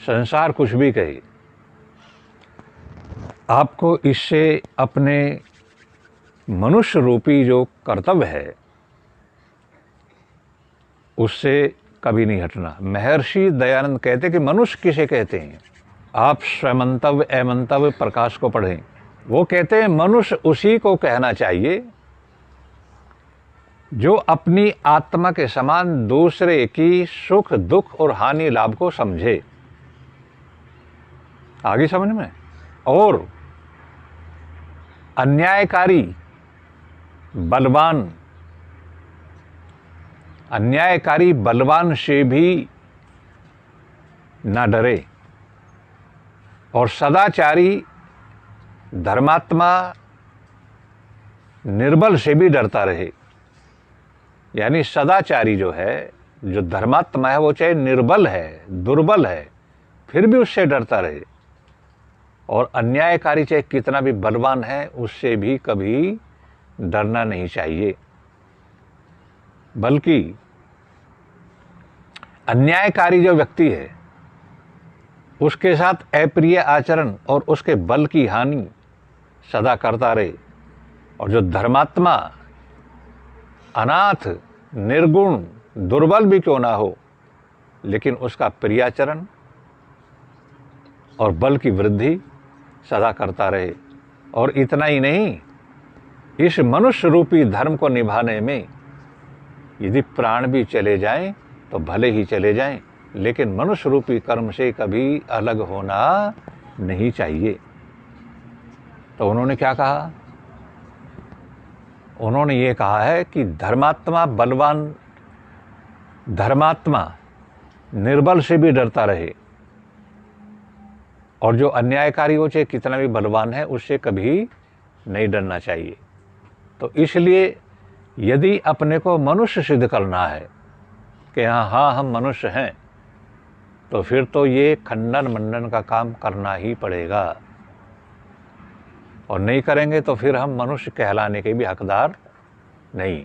संसार कुछ भी कहे, आपको इससे अपने मनुष्य रूपी जो कर्तव्य है उससे कभी नहीं हटना। महर्षि दयानंद कहते कि मनुष्य किसे कहते हैं। आप स्वमंतव्य अमंतव्य प्रकाश को पढ़ें, वो कहते हैं मनुष्य उसी को कहना चाहिए जो अपनी आत्मा के समान दूसरे की सुख दुख और हानि लाभ को समझे। आगे समझ में। और अन्यायकारी बलवान से भी ना डरे, और सदाचारी धर्मात्मा निर्बल से भी डरता रहे। यानी सदाचारी जो है, जो धर्मात्मा है, वो चाहे निर्बल है, दुर्बल है, फिर भी उससे डरता रहे। और अन्यायकारी चाहे कितना भी बलवान है, उससे भी कभी डरना नहीं चाहिए। बल्कि अन्यायकारी जो व्यक्ति है उसके साथ अप्रिय आचरण और उसके बल की हानि सदा करता रहे। और जो धर्मात्मा अनाथ, निर्गुण, दुर्बल भी क्यों ना हो, लेकिन उसका प्रियाचरण और बल की वृद्धि सदा करता रहे। और इतना ही नहीं, इस मनुष्य रूपी धर्म को निभाने में यदि प्राण भी चले जाएं तो भले ही चले जाएं, लेकिन मनुष्य रूपी कर्म से कभी अलग होना नहीं चाहिए। तो उन्होंने क्या कहा? उन्होंने ये कहा है कि धर्मात्मा निर्बल से भी डरता रहे, और जो अन्यायकारी हो चाहे कितना भी बलवान है उससे कभी नहीं डरना चाहिए। तो इसलिए यदि अपने को मनुष्य सिद्ध करना है कि हाँ हम मनुष्य हैं, तो फिर तो ये खंडन मंडन का काम करना ही पड़ेगा। और नहीं करेंगे तो फिर हम मनुष्य कहलाने के भी हकदार नहीं।